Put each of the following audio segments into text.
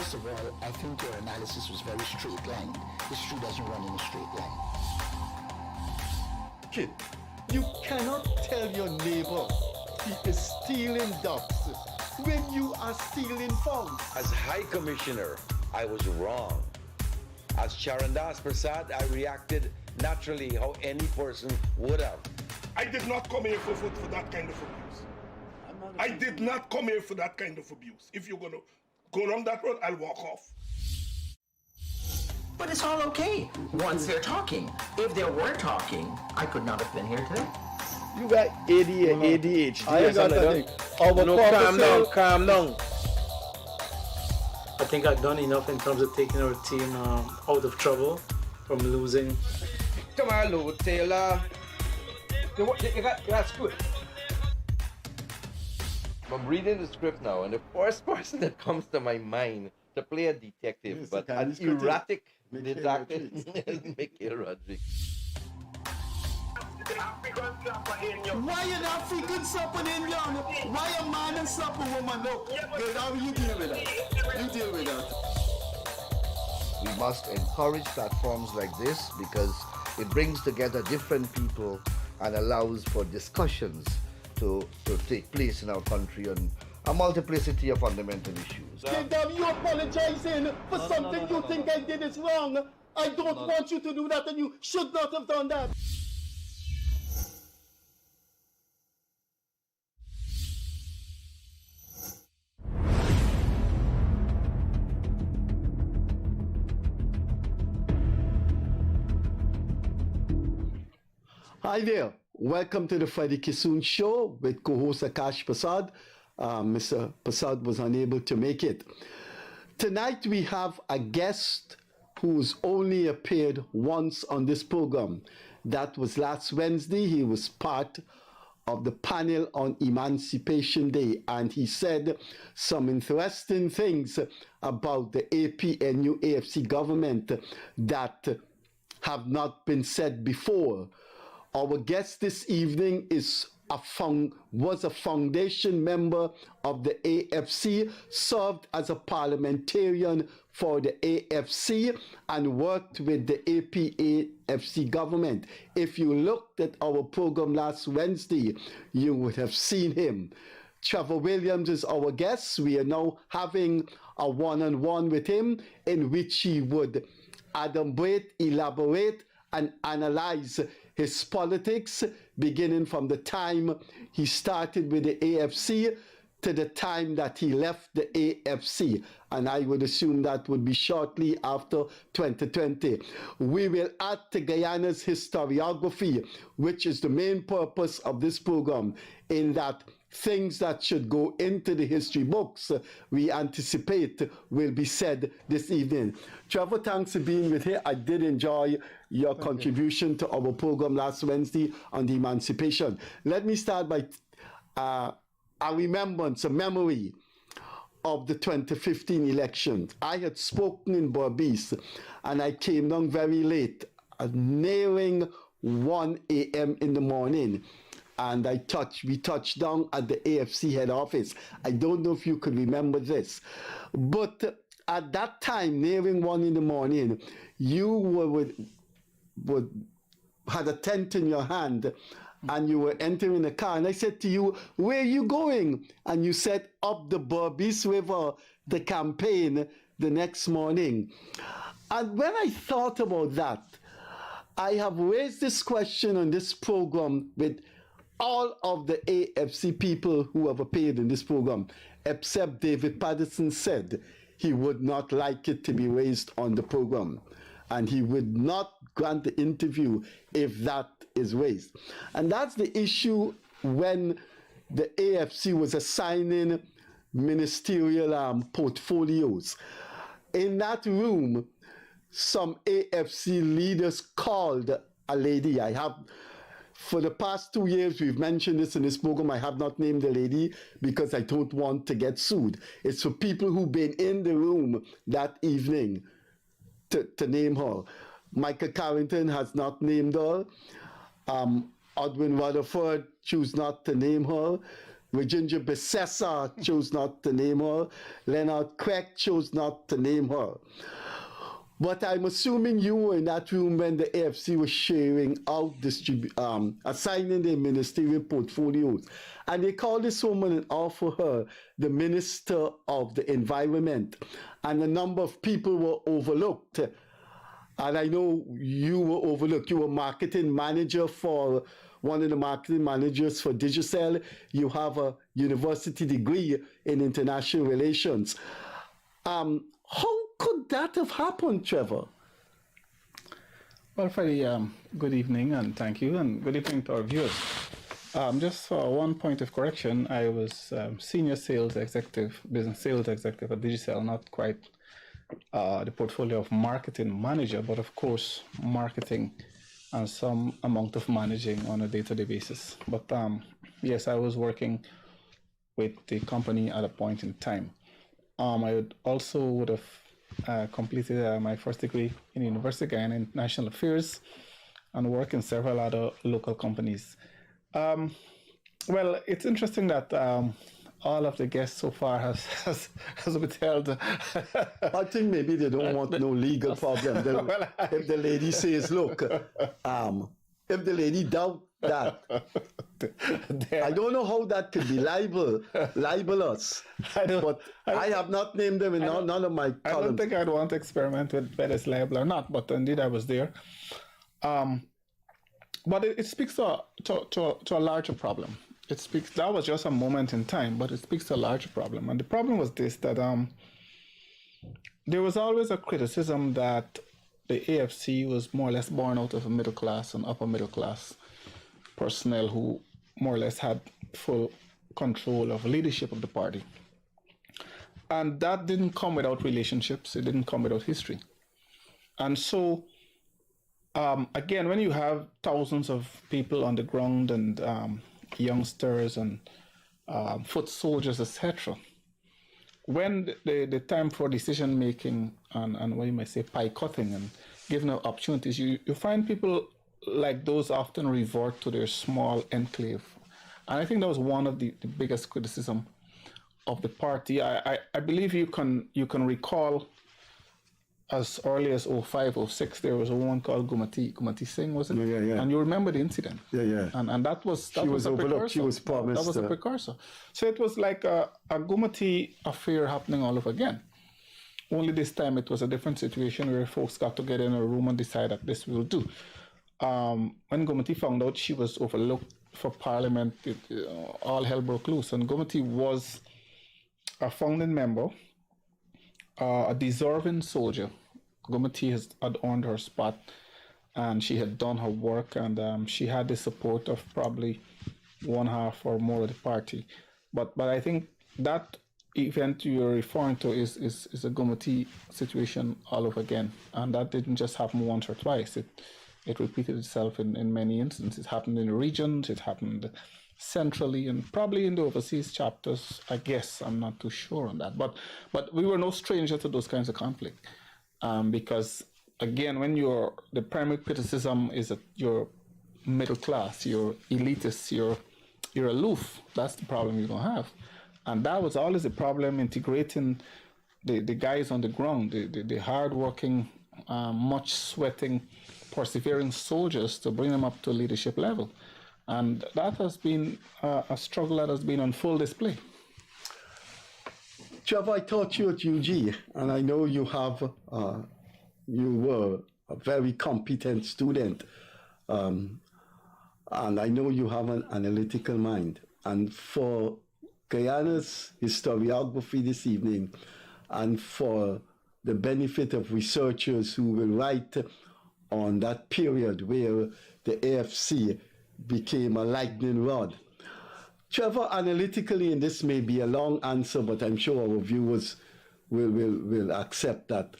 First of all, I think your analysis was very straight line. History doesn't run in a straight line. Kid, you cannot tell your neighbor he is stealing ducks when you are stealing funds. As High Commissioner, I was wrong. As Charandas Prasad, I reacted naturally how any person would have. I did not come here for that kind of abuse. I did not come here for that kind of abuse. If you're going to go down that road, I'll walk off. But it's all okay once they're talking. If they were talking, I could not have been here today. You got ADHD. I got nothing. Calm down. I think I've done enough in terms of taking our team out of trouble from losing. Come on, Lou Taylor. You got screwed. I'm reading the script now, and the first person that comes to my mind to play a detective, Yes, but okay, an he's good. erratic Michael detective is Michael Rodriguez. Why an African slap an Indian? Why a man and slap a woman? Look, girl, how you deal with that? You deal with that. We must encourage platforms like this because it brings together different people and allows for discussions to take place in our country on a multiplicity of fundamental issues. Kingdom, you apologizing for something you think I did is wrong. I don't want you to do that, and you should not have done that. Hi there. Welcome to the Freddie Kissoon Show with Co-Host Akash Persaud. Mr. Persaud was unable to make it. Tonight we have a guest who's only appeared once on this program. That was last Wednesday. He was part of the panel on Emancipation Day, and he said some interesting things about the APNU AFC government that have not been said before. Our guest this evening was a foundation member of the AFC, served as a parliamentarian for the AFC, and worked with the APAFC government. If you looked at our program last Wednesday, you would have seen him. Trevor Williams is our guest. We are now having a one-on-one with him in which he would adumbrate, elaborate, and analyze his politics, beginning from the time he started with the AFC to the time that he left the AFC. And I would assume that would be shortly after 2020. We will add to Guyana's historiography, which is the main purpose of this program, in that things that should go into the history books we anticipate will be said this evening. Trevor, thanks for being with here. I did enjoy your contribution to our program last Wednesday on the emancipation. Let me start by a remembrance, a memory of the 2015 election. I had spoken in Berbice and I came down very late, nearing 1 a.m. in the morning. And we touched down at the AFC head office. I don't know if you could remember this, but at that time, nearing 1 in the morning, you had a tent in your hand and you were entering the car. And I said to you, where are you going? And you said, up the Berbice River, the campaign the next morning. And when I thought about that, I have raised this question on this program with all of the AFC people who have appeared in this program, except David Patterson said he would not like it to be raised on the program. And he would not grant the interview if that is raised. And that's the issue when the AFC was assigning ministerial portfolios. In that room, some AFC leaders called a lady. For the past 2 years, we've mentioned this in this program. I have not named the lady because I don't want to get sued. It's for people who've been in the room that evening to name her. Michael Carrington has not named her. Odwin Rutherford chose not to name her. Virginia Besessa chose not to name her. Leonard Queck chose not to name her. But I'm assuming you were in that room when the AFC was sharing out, assigning their ministerial portfolios. And they called this woman and offered her the Minister of the Environment. And a number of people were overlooked. And I know you were overlooked. You were marketing manager for one of the marketing managers for Digicel. You have a university degree in international relations. How could that have happened, Trevor? Well, Freddie, good evening and thank you, and good evening to our viewers. Just for one point of correction, I was senior sales executive, business sales executive at Digicel, not quite the portfolio of marketing manager, but of course, marketing and some amount of managing on a day-to-day basis. But yes, I was working with the company at a point in time. I would have completed my first degree in university in international affairs and work in several other local companies. Well, it's interesting that all of the guests so far has withheld. I think maybe they don't want no legal problem. If the lady says, look, if the lady doubt that, I don't know how that could be libelous. But I have not named them in none of my columns. I don't think I'd want to experiment with whether it's liable or not, but indeed I was there. But it speaks to a larger problem. That was just a moment in time, but it speaks to a larger problem. And the problem was this, that there was always a criticism that the AFC was more or less born out of a middle class and upper middle class personnel who more or less had full control of leadership of the party. And that didn't come without relationships. It didn't come without history. And so, again, when you have thousands of people on the ground and youngsters and foot soldiers, etc., when the time for decision making and what you might say pie cutting and giving out opportunities, you find people like those often revert to their small enclave. And I think that was one of the biggest criticism of the party. I believe you can recall as early as 05, 06, there was a woman called Gumati Singh, was it? Yeah. And you remember the incident. Yeah. And that was she was a overlooked. precursor. She was promised. That was a precursor. So it was like a Gumati affair happening all over again. Only this time it was a different situation where folks got together in a room and decided that this will do. When Gumati found out she was overlooked for parliament, all hell broke loose. And Gumati was a founding member, a deserving soldier. Gumati had earned her spot and she had done her work, and she had the support of probably one half or more of the party. But I think that event you're referring to is a Gumati situation all over again. And that didn't just happen once or twice. It repeated itself in many instances. It happened in the regions, it happened centrally, and probably in the overseas chapters, I guess. I'm not too sure on that. But we were no stranger to those kinds of conflict. Because again, when the primary criticism is that you're middle class, you're elitist, you're aloof, that's the problem you're gonna have. And that was always the problem, integrating the guys on the ground, the hardworking, much sweating, persevering soldiers to bring them up to leadership level. And that has been a struggle that has been on full display. Trevor, I taught you at UG, and I know you were a very competent student, and I know you have an analytical mind. And for Guyana's historiography this evening, and for the benefit of researchers who will write on that period where the AFC became a lightning rod. Trevor, analytically, and this may be a long answer, but I'm sure our viewers will accept that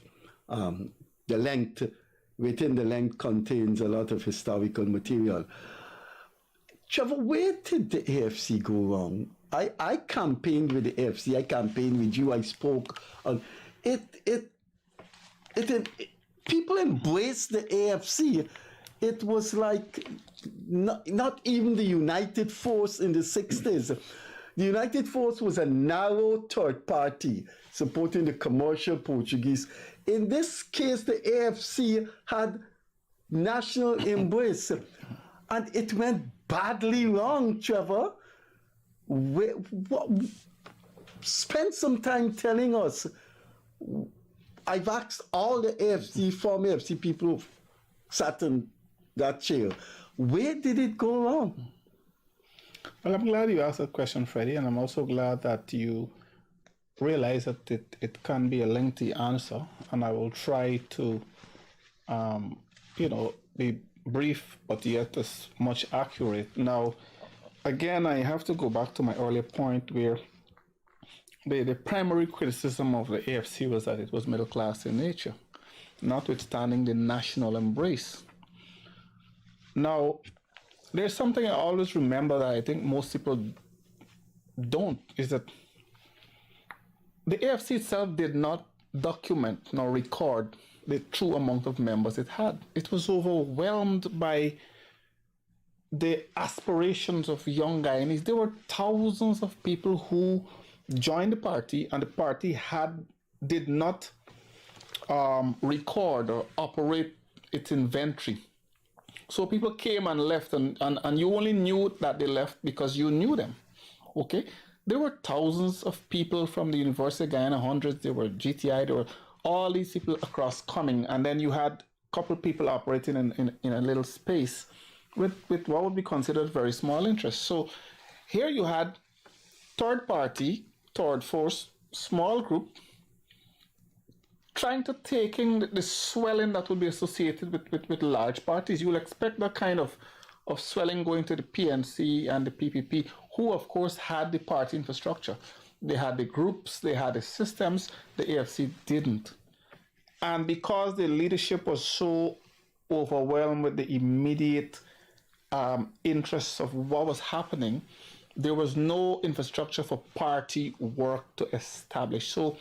within the length contains a lot of historical material. Trevor, where did the AFC go wrong? I campaigned with the AFC, I campaigned with you, I spoke on it. People embraced the AFC. It was like not even the United Force in the 60s. The United Force was a narrow third party supporting the commercial Portuguese. In this case, the AFC had national embrace, and it went badly wrong, Trevor. Spend some time telling us. I've asked all the former AFC people who sat in that chair, where did it go wrong? Well, I'm glad you asked that question, Freddie, and I'm also glad that you realize that it can be a lengthy answer, and I will try to, be brief, but yet as much accurate. Now, again, I have to go back to my earlier point where the primary criticism of the AFC was that it was middle class in nature, notwithstanding the national embrace. Now, there's something I always remember that I think most people don't, is that the AFC itself did not document nor record the true amount of members it had. It was overwhelmed by the aspirations of young Guyanese. There were thousands of people who joined the party, and the party did not record or operate its inventory. So people came and left, and you only knew that they left because you knew them. Okay? There were thousands of people from the University of Guyana, hundreds, there were GTI, there were all these people across coming, and then you had a couple of people operating in a little space with what would be considered very small interests. So here you had third party, third force, small group, trying to take in the swelling that would be associated with large parties. You will expect that kind of swelling going to the PNC and the PPP, who of course had the party infrastructure. They had the groups, they had the systems, the AFC didn't. And because the leadership was so overwhelmed with the immediate interests of what was happening, there was no infrastructure for party work to establish. So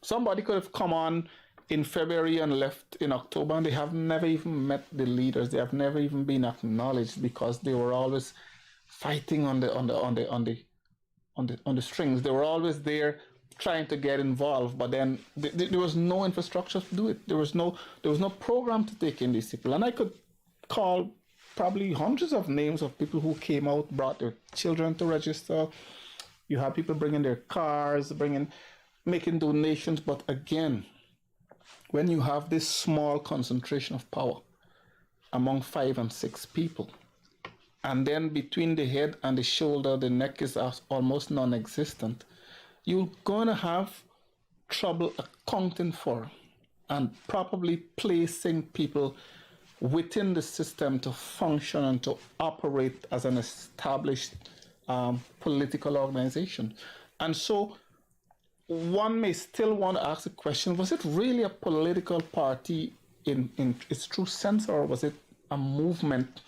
somebody could have come on in February and left in October, and they have never even met the leaders. They have never even been acknowledged because they were always fighting on the strings. They were always there trying to get involved, but then there was no infrastructure to do it. There was no program to take in these people, and I could call probably hundreds of names of people who came out, brought their children to register. You have people bringing their cars, making donations. But again, when you have this small concentration of power among 5 and 6 people, and then between the head and the shoulder, the neck is almost non-existent, you're going to have trouble accounting for and probably placing people within the system to function and to operate as an established political organization. And so one may still want to ask the question, was it really a political party in its true sense, or was it a movement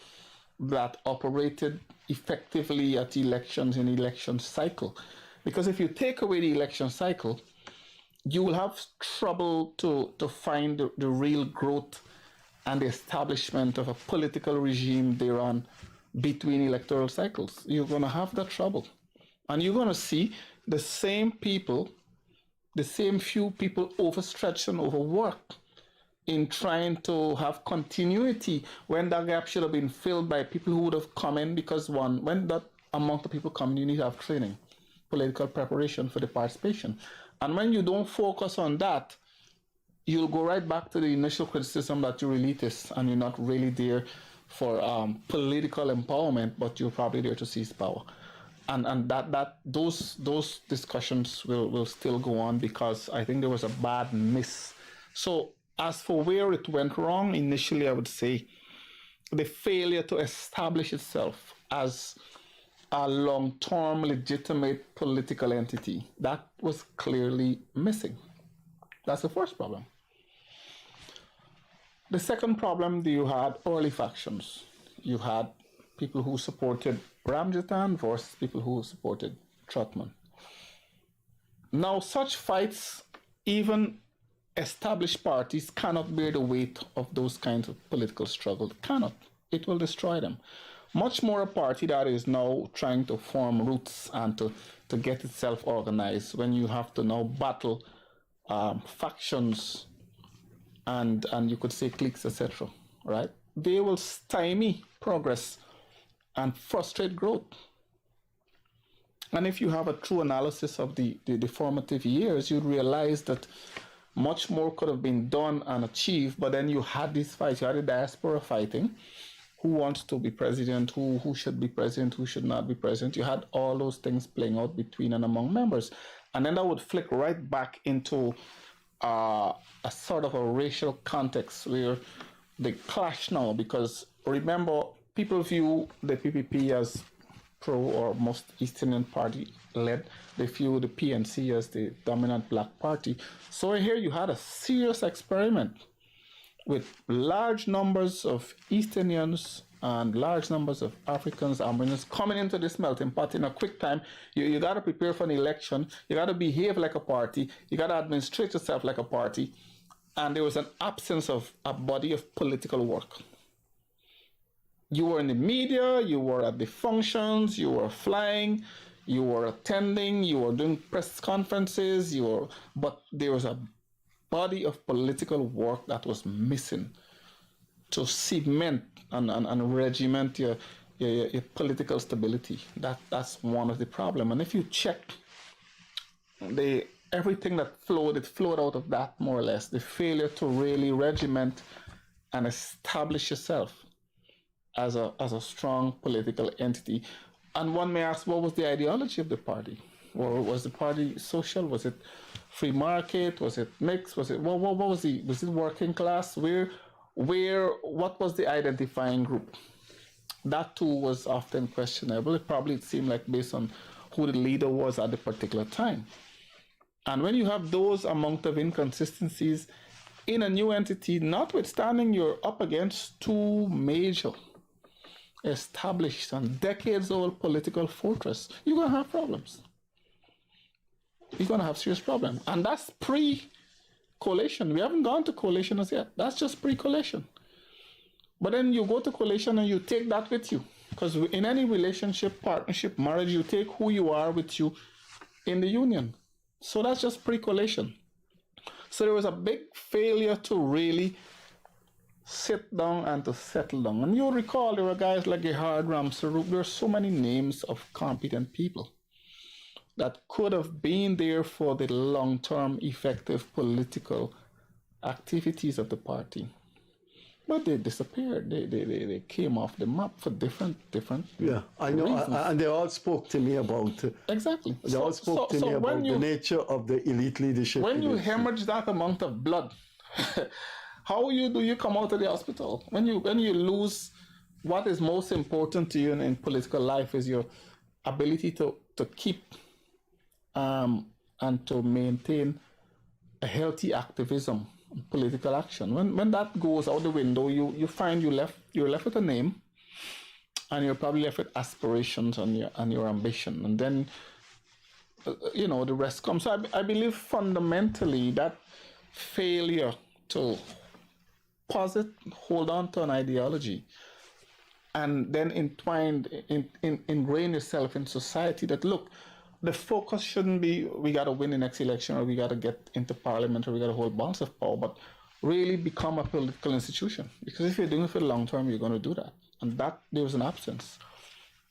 that operated effectively at elections in election cycle? Because if you take away the election cycle, you will have trouble to find the real growth and the establishment of a political regime thereon between electoral cycles. You're going to have that trouble. And you're going to see the same people, the same few people overstretched and overworked in trying to have continuity when that gap should have been filled by people who would have come in, because when that amount of people come in, you need to have training, political preparation for the participation. And when you don't focus on that, you'll go right back to the initial criticism that you're elitist and you're not really there for political empowerment, but you're probably there to seize power. And those discussions will still go on, because I think there was a bad miss. So as for where it went wrong, initially I would say the failure to establish itself as a long-term legitimate political entity, that was clearly missing. That's the first problem. The second problem, you had early factions. You had people who supported Ramjatan versus people who supported Trotman. Now, such fights, even established parties cannot bear the weight of those kinds of political struggle. Cannot. It will destroy them. Much more a party that is now trying to form roots and to to get itself organized, when you have to now battle factions and you could say cliques, etc., right? They will stymie progress and frustrate growth. And if you have a true analysis of the formative years, you'd realize that much more could have been done and achieved, but then you had these fights. You had the diaspora fighting. Who wants to be president? Who should be president? Who should not be president? You had all those things playing out between and among members. And then that would flick right back into a sort of a racial context where they clash now, because remember, people view the PPP as pro or most East Indian party led. They view the PNC as the dominant black party. So here you had a serious experiment with large numbers of East Indians and large numbers of Africans, Armenians coming into this melting pot in a quick time. You got to prepare for an election. You got to behave like a party. You got to administrate yourself like a party. And there was an absence of a body of political work. You were in the media, you were at the functions, you were flying, you were attending, you were doing press conferences, but there was a body of political work that was missing to cement and regiment your political stability. That's one of the problems. And if you check everything that flowed, it flowed out of that, more or less, the failure to really regiment and establish yourself as a strong political entity. And one may ask, what was the ideology of the party? Or was the party social? Was it free market? Was it mixed? What was it working class? What was the identifying group? That too was often questionable. It seemed like based on who the leader was at the particular time. And when you have those amount of inconsistencies in a new entity, notwithstanding you're up against two major established and decades-old political fortress, you're going to have problems. You're going to have serious problems. And that's pre-coalition. We haven't gone to coalition as yet. That's just pre-coalition. But then you go to coalition and you take that with you. Because in any relationship, partnership, marriage, you take who you are with you in the union. So that's just pre-coalition. So there was a big failure to really sit down and to settle down. And you'll recall there were guys like Gerhard Ramsarup. There are so many names of competent people that could have been there for the long-term effective political activities of the party. But they disappeared. They came off the map for different Yeah, I know. And they all spoke to me about... Exactly. They all spoke to me about the nature of the elite leadership. When you hemorrhage that amount of blood, how do you come out of the hospital? When you lose what is most important to you in political life is your ability to keep and to maintain a healthy activism, political action. When that goes out the window, you find you're left with a name, and you're probably left with aspirations and your ambition, and then the rest comes. So I believe fundamentally that failure to hold on to an ideology and then ingrain yourself in society that, look, the focus shouldn't be we got to win the next election or we got to get into parliament or we got to hold balance of power, but really become a political institution. Because if you're doing it for the long term, you're going to do that. And that there was an absence.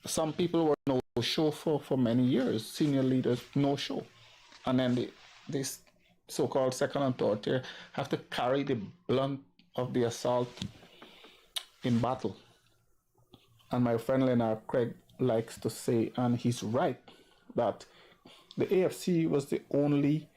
Some people were no show for many years, senior leaders, no show. And then this so-called second authority have to carry the blunt of the assault in battle. And my friend Leonard Craig likes to say, and he's right, that the AFC was the only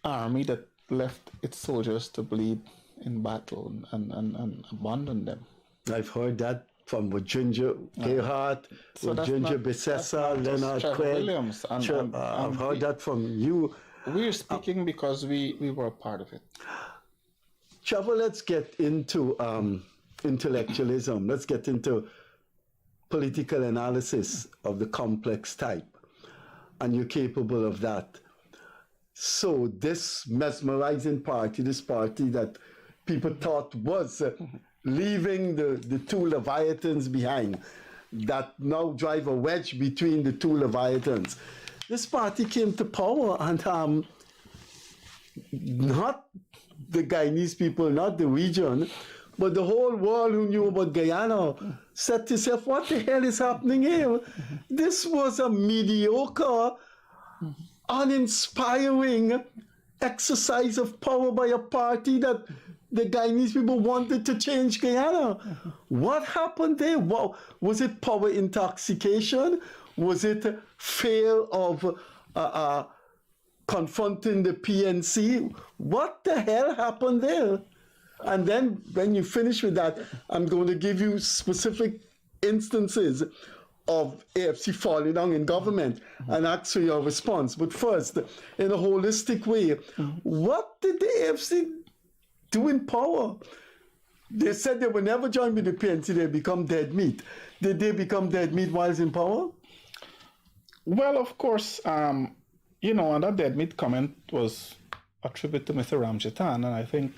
army that left its soldiers to bleed in battle and abandon them. I've heard that from Ginger Gerhardt, Ginger Besessa, Leonard Trevor Craig. Williams. I've heard that from you. We're speaking because we were a part of it. Trevor, let's get into intellectualism. Let's get into political analysis of the complex type. And you're capable of that. So this mesmerizing party, this party that people thought was leaving the two Leviathans behind, that now drive a wedge between the two Leviathans. this party came to power, and not the Guyanese people, not the region, but the whole world who knew about Guyana said to itself, what the hell is happening here? This was a mediocre, uninspiring exercise of power by a party that the Guyanese people wanted to change Guyana. What happened there? Wow. Was it power intoxication? Was it fear of confronting the PNC? What the hell happened there? And then when you finish with that, I'm going to give you specific instances of AFC falling down in government and ask for your response. But first, in a holistic way, what did the AFC do in power? They said they would never join with the PNC, they become dead meat. Did they become dead meat while in power? Well, of course, and that dead meat comment was a tribute to Mr. Ramjatan, and I think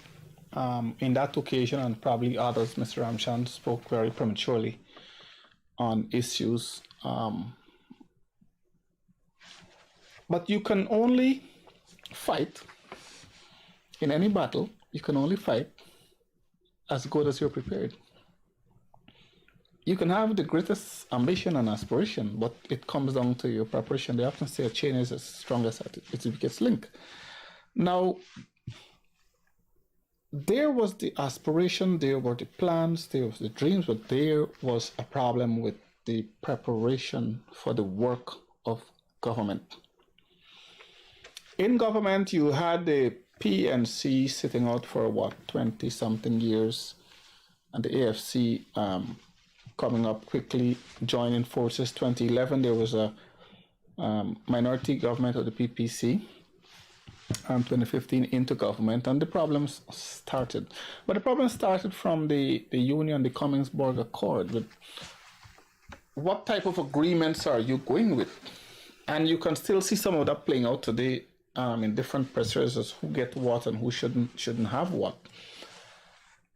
in that occasion, and probably others, Mr. Ramchan spoke very prematurely on issues. But you can only fight in any battle, you can only fight as good as you're prepared. You can have the greatest ambition and aspiration, but it comes down to your preparation. They often say a chain is as strong as its weakest link. Now, there was the aspiration, there were the plans, there was the dreams, but there was a problem with the preparation for the work of government. In government, you had the PNC sitting out for 20-something years, and the AFC coming up quickly, joining forces. 2011, there was a minority government of the PPC. 2015 into government, and the problems started. But the problem started from the union, the Commingsburg Accord, with what type of agreements are you going with? And you can still see some of that playing out today in different pressures as who get what and who shouldn't have what.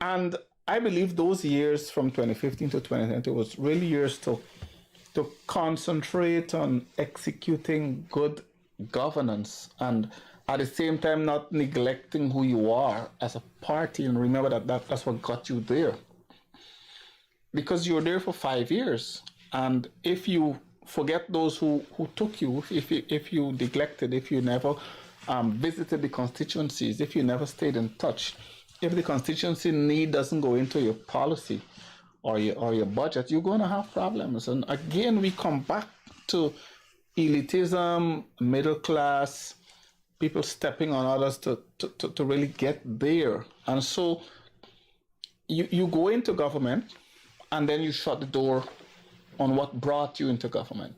And I believe those years from 2015 to 2020 was really years to concentrate on executing good governance, and at the same time not neglecting who you are as a party. And remember that's what got you there, because you're there for 5 years. And if you forget those who took you, if you neglected, if you never visited the constituencies, if you never stayed in touch, if the constituency need doesn't go into your policy or your budget, you're going to have problems. And again, we come back to elitism, middle class, people stepping on others to really get there. And so you go into government and then you shut the door on what brought you into government.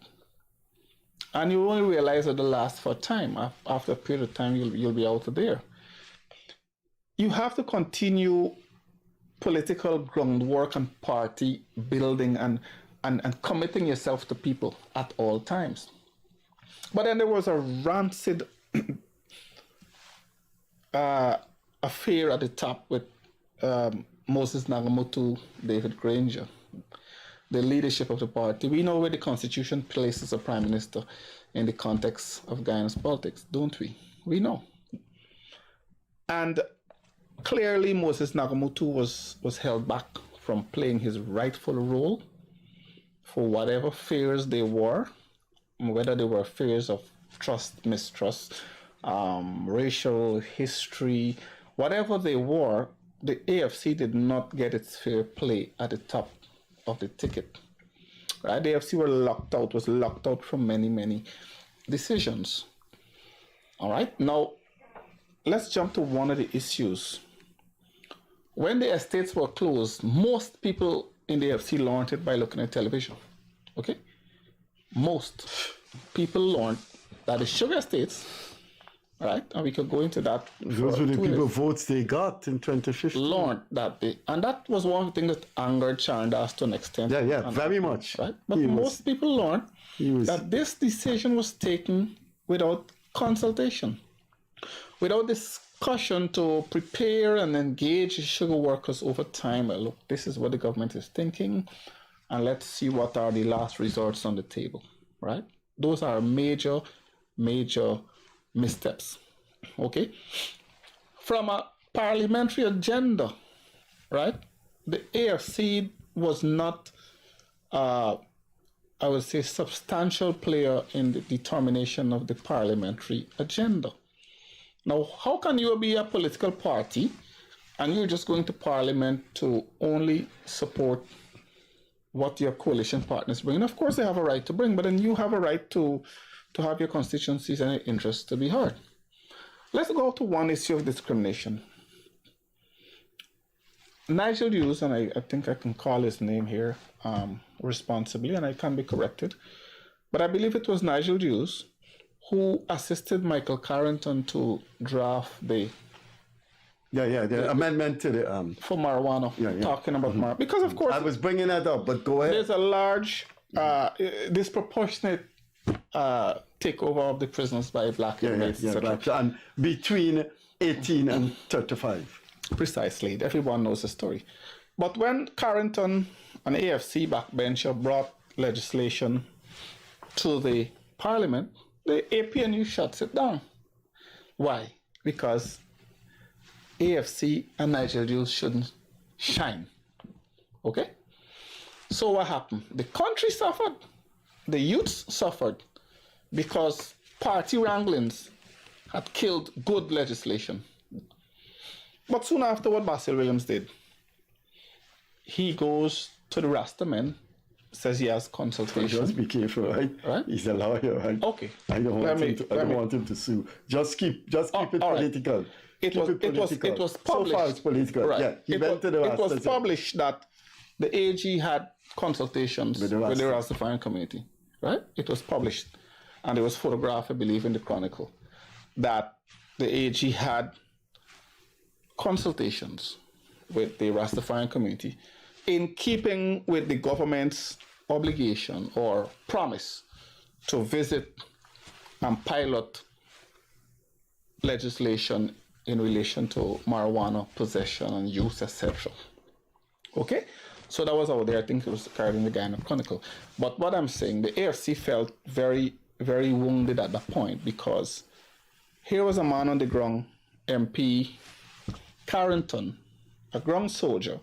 And you only realize that it lasts for time. After a period of time, you'll be out of there. You have to continue political groundwork and party building and committing yourself to people at all times. But then there was a rancid affair at the top with Moses Nagamotu, David Granger, the leadership of the party. We know where the Constitution places a prime minister in the context of Guyana's politics, don't we? We know. And clearly Moses Nagamotu was held back from playing his rightful role for whatever fears they were, whether they were fears of trust, mistrust, racial history, whatever they were. The AFC did not get its fair play at the top of the ticket. Right? The AFC was locked out from many decisions. All right, now let's jump to one of the issues. When the estates were closed, most people in the AFC learned it by looking at television. Okay? Most people learned that the sugar estates, right? And we could go into that. Those were the people votes they got in 2015. Learned that and that was one thing that angered Charandas to an extent. Yeah, very much. Right? But most people learned that this decision was taken without consultation, without discussion to prepare and engage sugar workers over time. Look, this is what the government is thinking, and let's see what are the last resorts on the table, right? Those are major major missteps. Okay? From a parliamentary agenda, right? The AFC was not, I would say, substantial player in the determination of the parliamentary agenda. Now, how can you be a political party and you're just going to parliament to only support what your coalition partners bring? And of course, they have a right to bring, but then you have a right to have your constituencies and your interests to be heard. Let's go to one issue of discrimination. Nigel Hughes, and I think I can call his name here responsibly, and I can be corrected, but I believe it was Nigel Hughes who assisted Michael Carrington to draft the amendment to the for marijuana, talking about marijuana. Because of course I was bringing that up, but go ahead. There's a large, disproportionate takeover of the prisons by black inmates, and between 18 and 35. Precisely. Everyone knows the story. But when Carrington, an AFC backbencher, brought legislation to the parliament, the APNU shuts it down. Why? Because AFC and Nigel Hughes shouldn't shine. Okay? So what happened? The country suffered. The youths suffered because party wranglings had killed good legislation. But soon after, what Basil Williams did, he goes to the Rasta men, says he has consultation. Just be careful, right? He's a lawyer, right? Okay. I don't want him to sue. Just keep it political. Right. It was published. So far, it's political. Right. Yeah. It was published that the AG had consultations with the Rastafarian community. Right? It was published, and there was photographed, I believe, in the Chronicle, that the AG had consultations with the Rastafarian community in keeping with the government's obligation or promise to visit and pilot legislation in relation to marijuana possession and use, etc. Okay? So that was out there. I think it was carried in the Guyana Chronicle. But what I'm saying, the AFC felt very, very wounded at that point, because here was a man on the ground, MP Carrington, a ground soldier,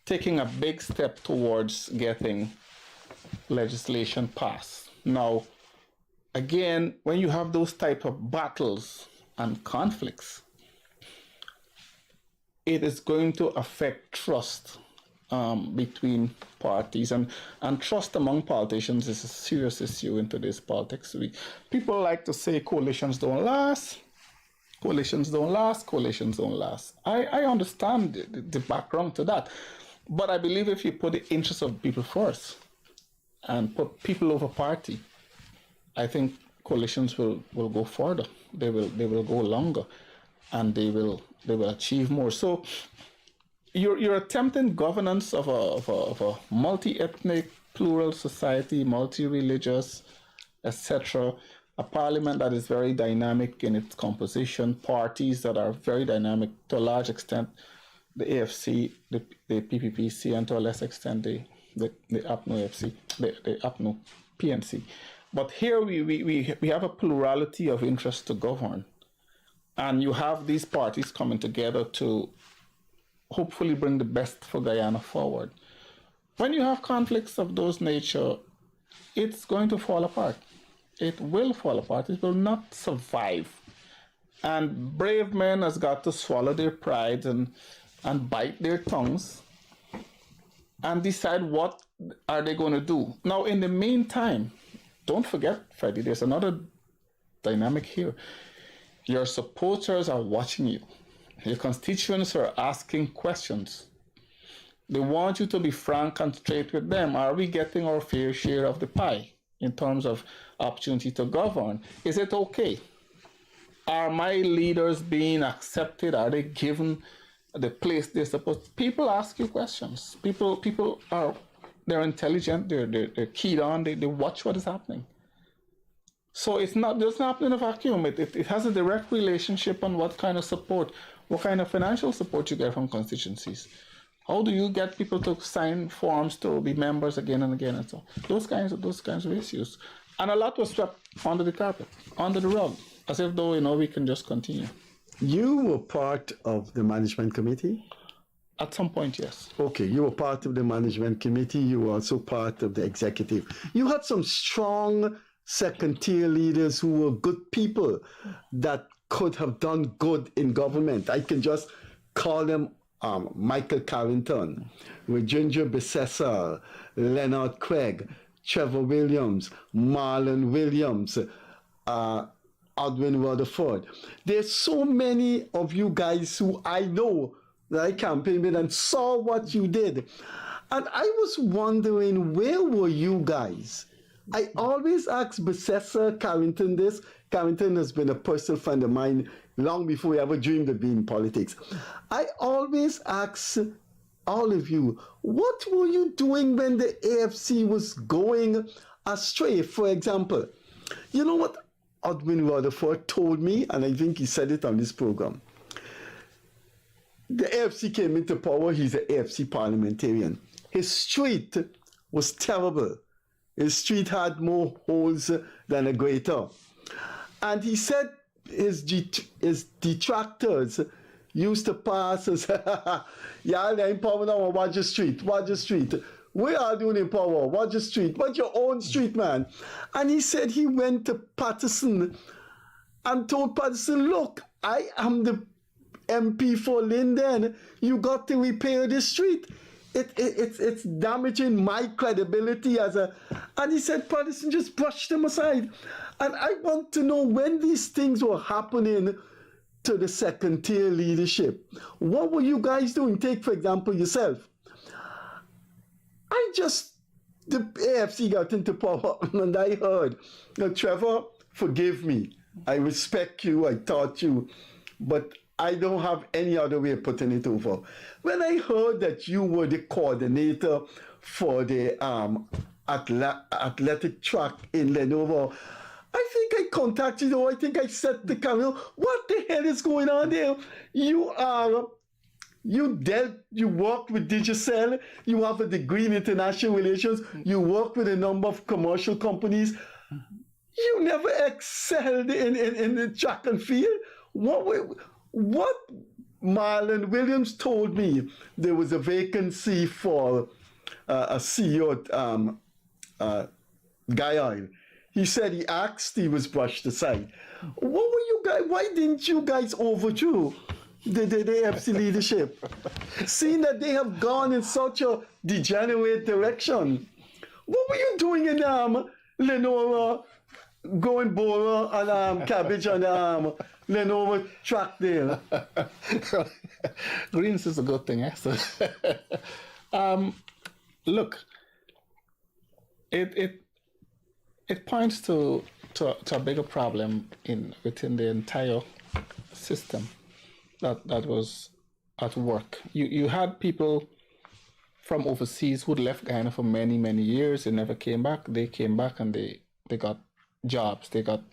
taking a big step towards getting legislation passed. Now, again, when you have those type of battles and conflicts, it is going to affect trust between parties, and trust among politicians is a serious issue in today's politics. People like to say coalitions don't last. Coalitions don't last, coalitions don't last. I understand the background to that. But I believe if you put the interests of people first and put people over party, I think coalitions will go further. They will go longer, and they will achieve more. So you're attempting governance of a multi-ethnic, plural society, multi-religious, etc., a parliament that is very dynamic in its composition, parties that are very dynamic to a large extent, the AFC, the PPPC, and to a less extent the APNU AFC, the APNU PNC. But here we have a plurality of interests to govern, and you have these parties coming together to hopefully bring the best for Guyana forward. When you have conflicts of those nature, it's going to fall apart. It will fall apart. It will not survive. And brave men has got to swallow their pride and bite their tongues and decide what are they going to do. Now, in the meantime, don't forget, Freddie, there's another dynamic here. Your supporters are watching you. Your constituents are asking questions. They want you to be frank and straight with them. Are we getting our fair share of the pie in terms of opportunity to govern? Is it okay? Are my leaders being accepted? Are they given the place they're supposed? People ask you questions. People are, they're intelligent, they're keyed on, they watch what is happening. So it's not just happening in a vacuum. It has a direct relationship on what kind of support, what kind of financial support you get from constituencies. How do you get people to sign forms to be members again and again and so on? Those kinds of issues. And a lot was swept under the carpet, under the rug, as if though, we can just continue. You were part of the management committee? At some point, yes. Okay, you were part of the management committee. You were also part of the executive. You had some strong second-tier leaders who were good people that could have done good in government. I can just call them Michael Carrington, Ginger Bissessar, Leonard Craig, Trevor Williams, Marlon Williams, Edwin Rutherford. There's so many of you guys who I know that I campaigned with and saw what you did. And I was wondering, where were you guys? I always ask Bissessar Carrington this. Carrington has been a personal friend of mine long before we ever dreamed of being in politics. I always ask all of you, what were you doing when the AFC was going astray? For example, you know what Edwin Rutherford told me, and I think he said it on this program. The AFC came into power, he's an AFC parliamentarian. His street was terrible. His street had more holes than a grater. And he said his detractors used to pass and say, yeah, they're in power now, watch the street, watch the street. We are doing in power, watch the street, watch your own street, man. And he said he went to Patterson and told Patterson, look, I am the MP for Linden, you got to repair this street. It's damaging my credibility as a... And he said Patterson just brushed him aside. And I want to know, when these things were happening to the second tier leadership, what were you guys doing? Take, for example, yourself. The AFC got into power and I heard, Trevor, forgive me. I respect you, I taught you, but I don't have any other way of putting it over. When I heard that you were the coordinator for the athletic track in Lenovo, I think I contacted you, I think I said to Camille, what the hell is going on there? You worked with Digicel, you have a degree in international relations, you work with a number of commercial companies. You never excelled in the track and field. What Marlon Williams told me, there was a vacancy for a CEO at Guyanese. He said he asked, he was brushed aside. What were you guys, why didn't you guys overthrow the AFC leadership? Seeing that they have gone in such a degenerate direction. What were you doing in Lenora, going Bora and Cabbage and Lenora track there? Greens is a good thing, eh? So, look, it points to a bigger problem within the entire system that was at work. You had people from overseas who'd left Guyana for many, many years and never came back. They came back and they got jobs. They got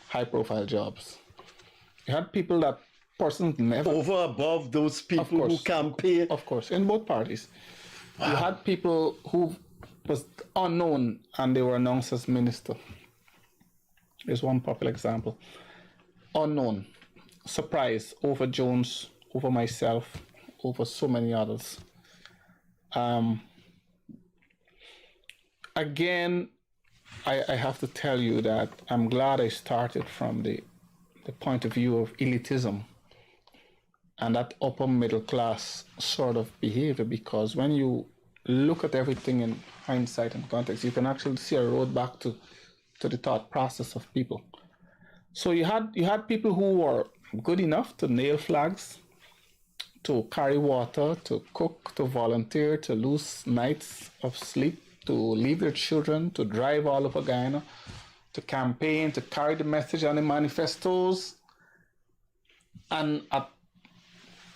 high-profile jobs. You had people that persons never... Over above those people who campaign. Of course, in both parties. Wow. You had people who was unknown and they were announced as minister. There's one popular example. Unknown. Surprise over Jones, over myself, over so many others. Again, I have to tell you that I'm glad I started from the point of view of elitism and that upper middle class sort of behavior, because when you look at everything in hindsight and context, you can actually see a road back to the thought process of people. So you had people who were good enough to nail flags, to carry water, to cook, to volunteer, to lose nights of sleep, to leave their children, to drive all over Guyana, to campaign, to carry the message on the manifestos. And at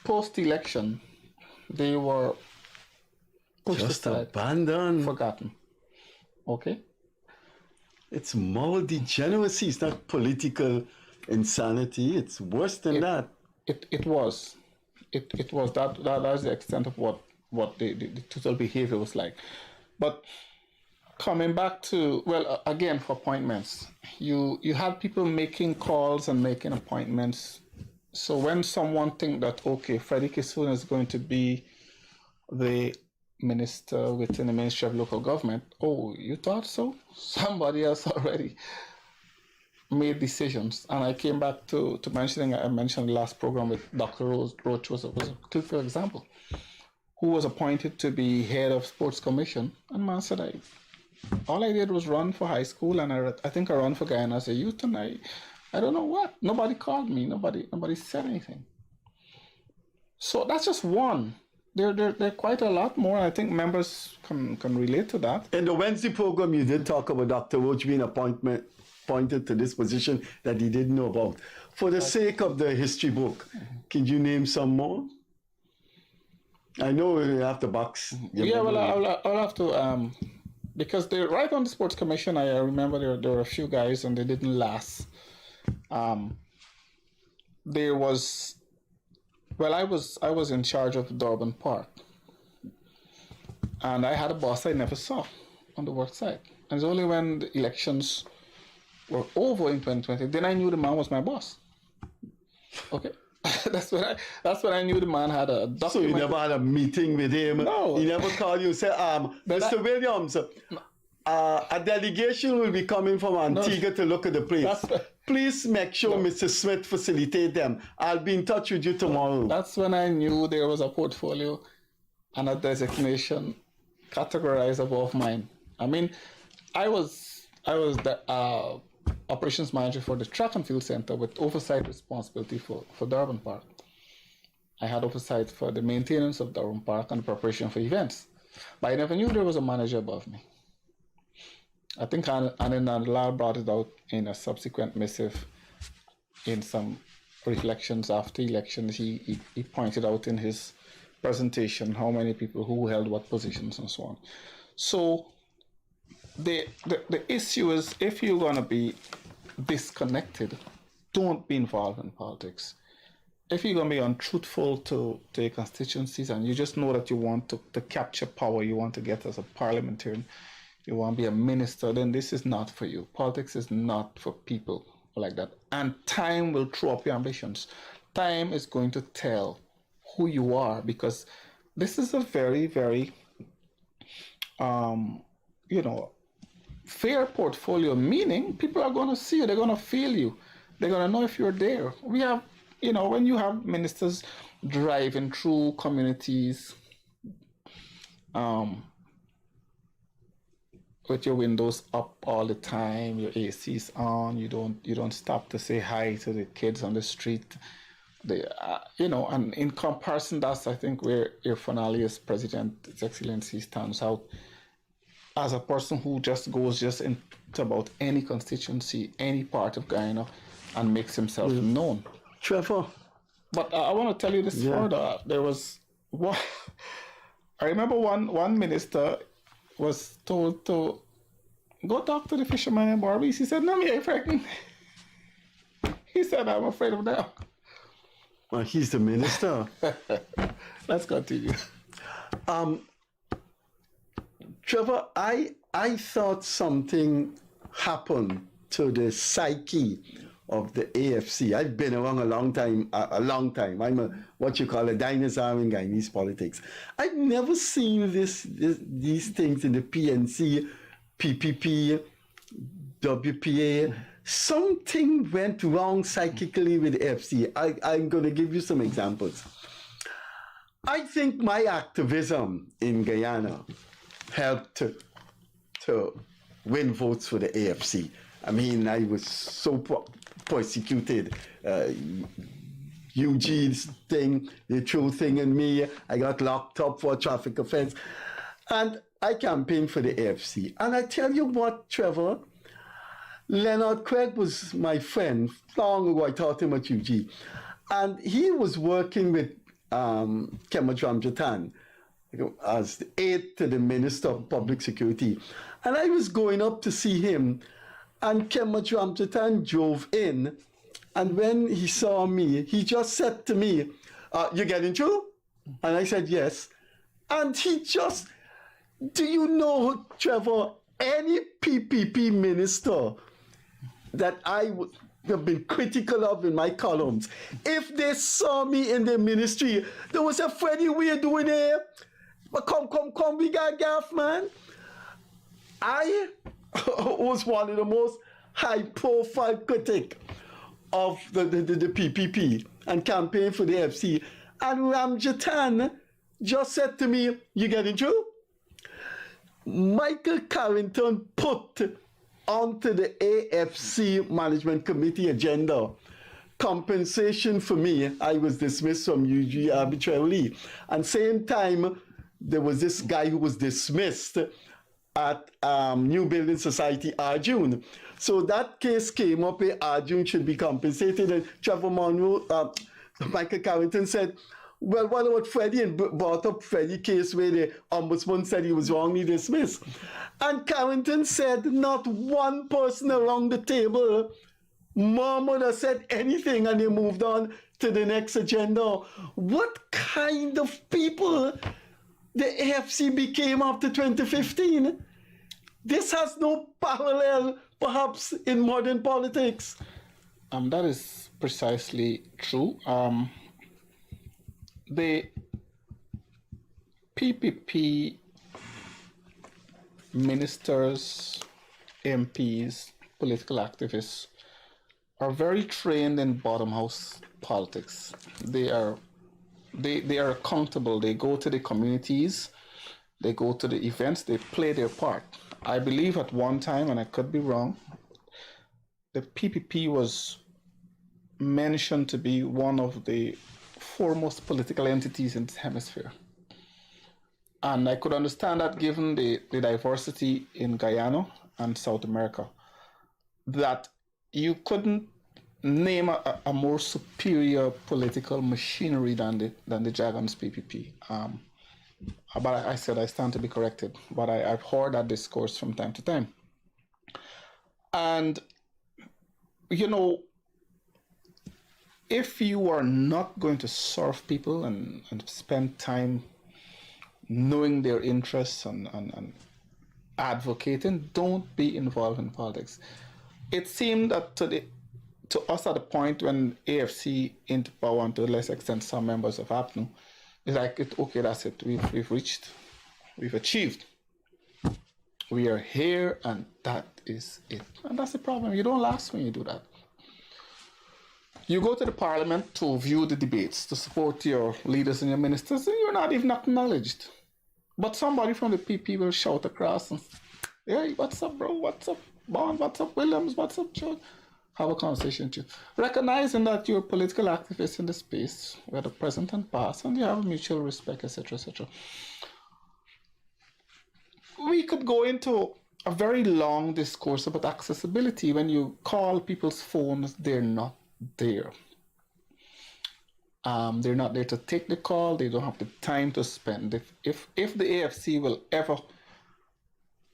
post-election, they were pushed aside, abandoned, forgotten. Okay? It's moral degeneracy. It's not political insanity. It's worse than that. It was. It was. That's the extent of what the total behavior was like. But coming back to, well, again, for appointments, you had people making calls and making appointments. So when someone think that, okay, Freddie Kissoon is going to be the minister within the Ministry of Local Government, oh, you thought so? Somebody else already made decisions. And I came back to mentioning, I mentioned the last program with Dr. Roach was a clear example, who was appointed to be head of sports commission. And man said, all I did was run for high school, and I think I ran for Guyana as a youth, and I don't know what. Nobody called me. Nobody said anything. So that's just one. There are quite a lot more. I think members can relate to that. In the Wednesday program, you did talk about Dr. Roach being appointed to this position that he didn't know about. For the sake of the history book, can you name some more? I know you have to box. Yeah, well, I'll have to, because they're right on the sports commission. I remember there were a few guys and they didn't last. There was, well, I was in charge of Durban Park, and I had a boss I never saw on the work site. And it's only when the elections were over in 2020, then I knew the man was my boss. Okay. That's when I knew the man had a document. So you never had a meeting with him? No. He never called you and said, Mr. Williams, a delegation will be coming from Antigua to look at the place. Please make sure Mr. Smith facilitate them. I'll be in touch with you tomorrow. That's when I knew there was a portfolio and a designation categorized above mine. I mean, I was the operations manager for the track and field center with oversight responsibility for Durban Park. I had oversight for the maintenance of Durban Park and preparation for events. But I never knew there was a manager above me. I think Anin Nandlal brought it out in a subsequent missive in some reflections after elections. He pointed out in his presentation how many people who held what positions and so on. So the issue is, if you're going to be disconnected, don't be involved in politics. If you're going to be untruthful to your constituencies and you just know that you want to capture power, you want to get as a parliamentarian, you want to be a minister, then this is not for you. Politics is not for people like that. And time will throw up your ambitions. Time is going to tell who you are, because this is a very, very, fair portfolio, meaning people are going to see you, they're going to feel you, they're going to know if you're there. We have, when you have ministers driving through communities, with your windows up all the time, your AC's on, you don't stop to say hi to the kids on the street. And in comparison, that's, I think, where Irfan Ali as President, His Excellency, stands out as a person who just goes into about any constituency, any part of Guyana, and makes himself known. Trevor. But I want to tell you this further. There was one, I remember one minister was told to go talk to the fisherman in Barbies. He said, no, me ain't frightened. He said, I'm afraid of them. Well, he's the minister. Let's continue. Trevor, I thought something happened to the psyche of the AFC. I've been around a long time. I'm what you call a dinosaur in Guyanese politics. I've never seen these things in the PNC, PPP, WPA. Something went wrong psychically with the AFC. I'm going to give you some examples. I think my activism in Guyana helped to win votes for the AFC. I mean, I was so persecuted. Eugene's thing, the true thing in me, I got locked up for a traffic offense. And I campaigned for the AFC. And I tell you what, Trevor, Leonard Craig was my friend. Long ago, I taught him at UG. And he was working with Kemach Ramjatan as the aide to the Minister of Public Security. And I was going up to see him, and Kemach Ramjatan drove in, and when he saw me, he just said to me, you getting through? And I said, yes. And he just, do you know, Trevor, any PPP minister that I would have been critical of in my columns, if they saw me in the ministry, they would say, Freddie, what you doing here? But come, we got gaff, man. I was one of the most high-profile critic of the PPP and campaign for the FC. And Ramjatan just said to me, you getting through? Michael Carrington put onto the AFC Management Committee agenda compensation for me. I was dismissed from UG arbitrarily. And same time, there was this guy who was dismissed at New Building Society, Arjun. So that case came up where Arjun should be compensated, and Trevor Monroe, Michael Carrington said, well, what about Freddie? And brought up Freddie case where the ombudsman said he was wrongly dismissed. And Carrington said not one person around the table murmured or said anything, and they moved on to the next agenda. What kind of people the AFC became after 2015? This has no parallel, perhaps, in modern politics. That is precisely true. The PPP ministers, MPs, political activists are very trained in bottom house politics. They are accountable. They go to the communities, they go to the events, they play their part. I believe at one time, and I could be wrong, the PPP was mentioned to be one of the foremost political entities in this hemisphere. And I could understand that given the diversity in Guyana and South America, that you couldn't name a more superior political machinery than the Dragons PPP. But I said I stand to be corrected, but I've heard that discourse from time to time. And, you know, if you are not going to serve people and spend time knowing their interests and advocating, don't be involved in politics. It seemed that to us at the point when AFC into power, and to a less extent some members of APNU, it's like, okay, that's it. We've reached, we've achieved. We are here, and that is it. And that's the problem. You don't last when you do that. You go to the parliament to view the debates, to support your leaders and your ministers, and you're not even acknowledged. But somebody from the PP will shout across and say, hey, what's up, bro? What's up, Bond? What's up, Williams? What's up, George? Have a conversation too. Recognizing that you're political activists in the space, whether present and past, and you have mutual respect, etc., etc. We could go into a very long discourse about accessibility. When you call people's phones, they're not there. They're not there to take the call. They don't have the time to spend. If the AFC will ever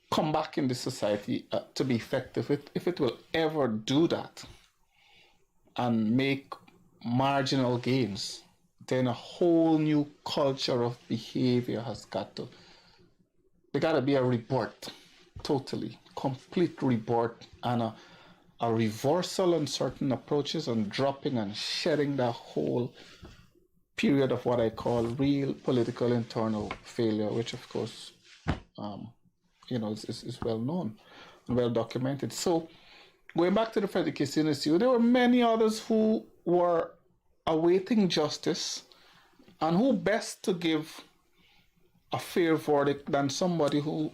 come back in the society to be effective, if it will ever do that and make marginal gains, then a whole new culture of behavior has got to. There got to be a rebirth, totally, complete rebirth, and a reversal on certain approaches and dropping and shedding that whole period of what I call real political internal failure, which of course, is well known and well documented. So going back to the Freddie Kissoon issue, there were many others who were awaiting justice, and who best to give a fair verdict than somebody who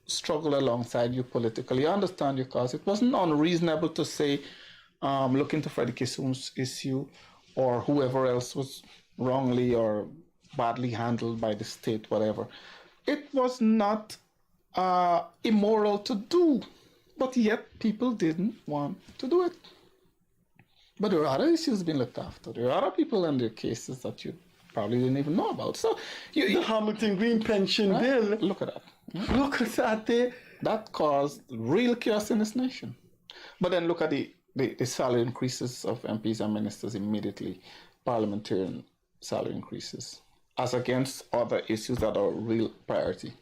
struggle alongside you politically, understand your cause. It wasn't unreasonable to say, look into Freddie Kissoon's issue, or whoever else was wrongly or badly handled by the state, whatever. It was not immoral to do, but yet people didn't want to do it. But there are other issues being looked after. There are other people and their cases that you probably didn't even know about. So the Hamilton Green pension bill. Look at that. Look at that. That caused real chaos in this nation. But then look at the salary increases of MPs and ministers immediately, parliamentarian salary increases, as against other issues that are real priority.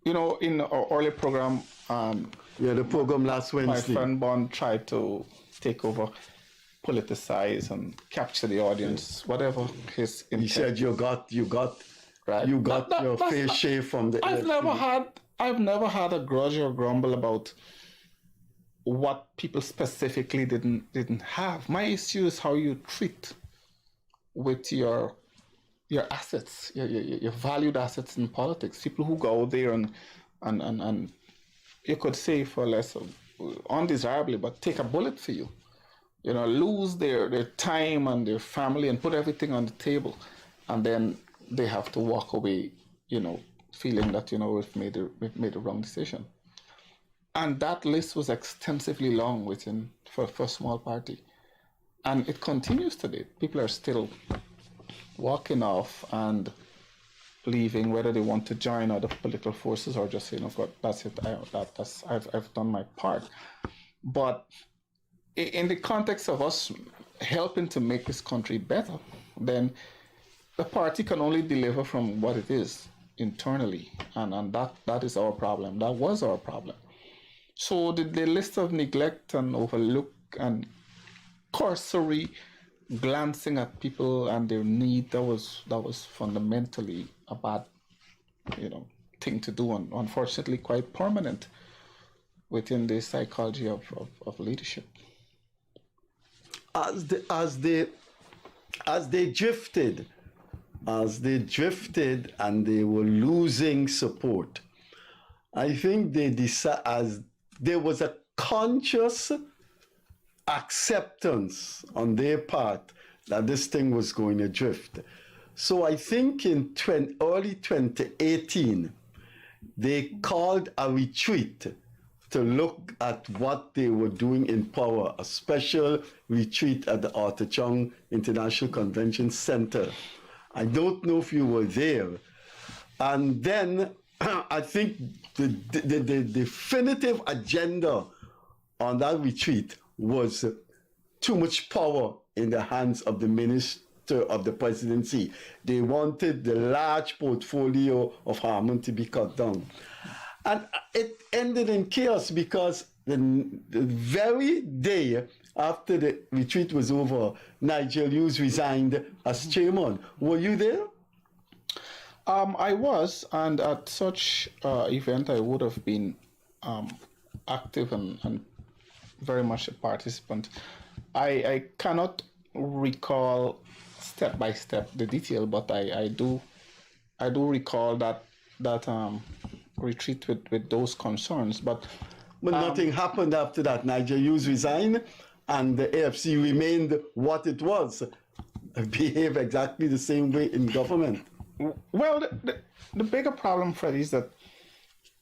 in our early program, the program last my Wednesday. friend Bond tried to take over, politicize, and capture the audience, whatever his intent. He said you got Right. your fair share from the I've AFC. never had a grudge or grumble about what people specifically didn't have. My issue is how you treat with your assets, your valued assets in politics. People who go out there and you could say for less undesirably, but take a bullet for you. Lose their time and their family and put everything on the table, and then they have to walk away, feeling that we've made the wrong decision. And that list was extensively long for a small party, and it continues today. People are still walking off and leaving, whether they want to join other political forces or just say, God, that's it. I've done my part. But in the context of us helping to make this country better, then the party can only deliver from what it is internally, and that is our problem. That was our problem. So the list of neglect and overlook and cursory glancing at people and their need, that was fundamentally a bad thing to do, and unfortunately quite permanent within the psychology of leadership. As they drifted and they were losing support, I think there was a conscious acceptance on their part that this thing was going to drift. So I think in early 2018, they called a retreat to look at what they were doing in power, a special retreat at the Arthur Chung International Convention Center. I don't know if you were there. And then I think the definitive agenda on that retreat was too much power in the hands of the Minister of the Presidency. They wanted the large portfolio of Harmon to be cut down. And it ended in chaos because the very day after the retreat was over, Nigel Hughes resigned as chairman. Were you there? I was, and at such event, I would have been active and very much a participant. I cannot recall step by step the detail, but I do recall that retreat with those concerns. But nothing happened after that. Nigel Hughes resigned, and the AFC remained what it was, behave exactly the same way in government. Well, the bigger problem, Freddie, is that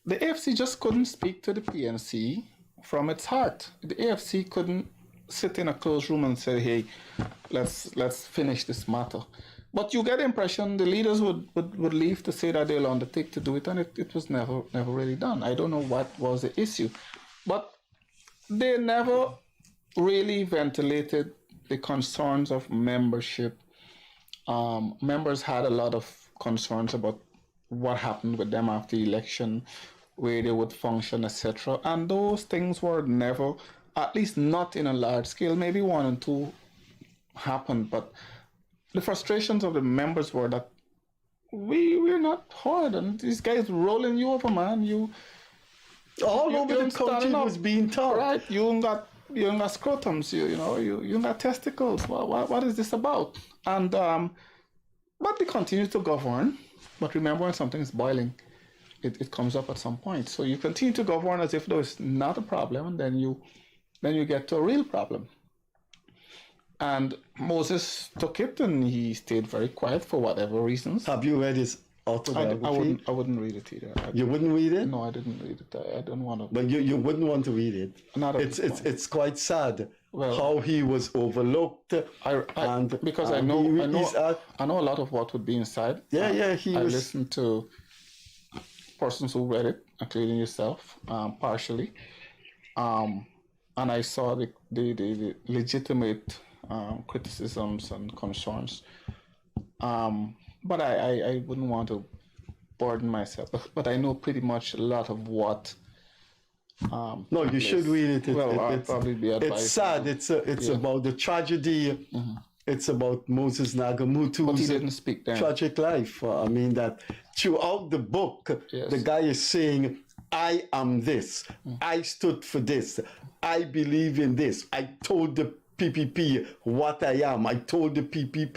the AFC just couldn't speak to the PNC from its heart. The AFC couldn't sit in a closed room and say, "Hey, let's finish this matter." But you get the impression the leaders would leave to say that they'll undertake to do it, and it was never really done. I don't know what was the issue, but they never really ventilated the concerns of membership. Members had a lot of concerns about what happened with them after the election, where they would function, etc. And those things were never, at least not in a large scale, maybe 1 and 2 happened, but the frustrations of the members were that we're not heard, and these guys rolling you over, man. All over the country was being taught. Right, you ain't got scrotums, you got testicles. What is this about? And but they continue to govern. But remember, when something is boiling, it comes up at some point. So you continue to govern as if there is not a problem, and then you get to a real problem. And Moses took it, and he stayed very quiet for whatever reasons. Have you read his autobiography? I wouldn't read it either. You wouldn't read it? No, I didn't read it. I don't want to. But you wouldn't want to read it. Not at it's quite sad how he was overlooked. Because I know a lot of what would be inside. I listened to persons who read it, including yourself, partially, and I saw the legitimate criticisms and concerns. But I wouldn't want to burden myself, but I know pretty much a lot of what. No, you should read it. I'll probably be advised. It's sad. It's about the tragedy. It's about Moses But he Nagamutu's didn't speak then. tragic life. I mean, that throughout the book, Yes. the guy is saying, I am this. I stood for this. I believe in this. I told the PPP what I am. I told the PPP,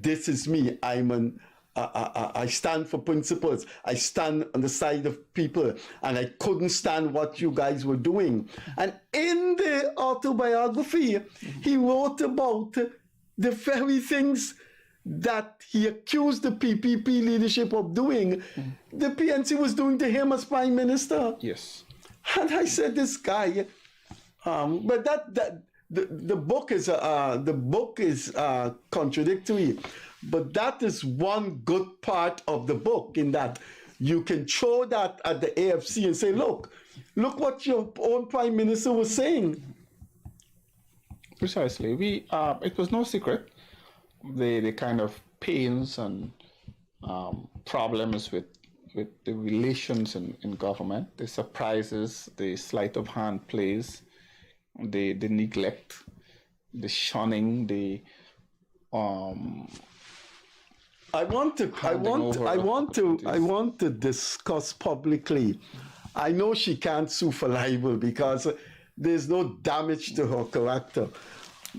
this is me. I stand for principles. I stand on the side of people, and I couldn't stand what you guys were doing. And in the autobiography, he wrote about the very things that he accused the PPP leadership of doing, the PNC was doing to him as prime minister. Yes. And I said, this guy, but the book is contradictory, but that is one good part of the book, in that you can throw that at the AFC and say, look what your own prime minister was saying. Precisely. It was no secret the kind of pains and problems with the relations in government, the surprises, the sleight of hand plays, the neglect, the shunning, the I want to discuss publicly. I know she can't sue for libel because there's no damage to her character.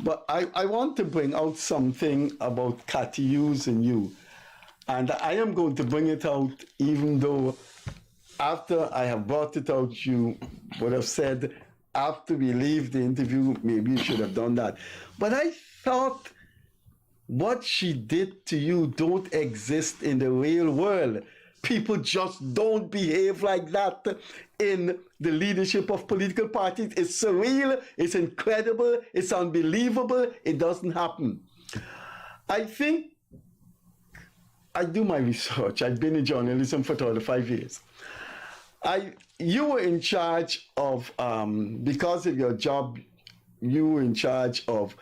But I want to bring out something about Cathy Hughes and you. And I am going to bring it out, even though after I have brought it out, you would have said, after we leave the interview, maybe you should have done that. But I thought what she did to you don't exist in the real world. People just don't behave like that in the leadership of political parties. It's surreal, it's incredible, it's unbelievable, it doesn't happen. I think I do my research. I've been in journalism for 35 years. You were in charge of, because of your job, you were in charge of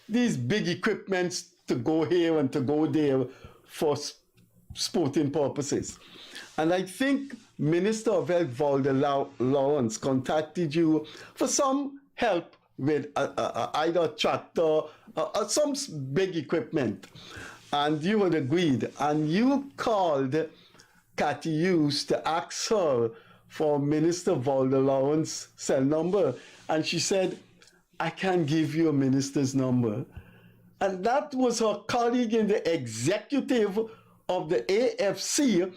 these big equipments to go here and to go there for sporting purposes. And I think Minister of Health Valder Lawrence contacted you for some help with either a tractor or some big equipment. And you had agreed. And you called Cathy Hughes to ask her for Minister Valder Lawrence's cell number. And she said, I can't give you a minister's number. And that was her colleague in the executive of the AFC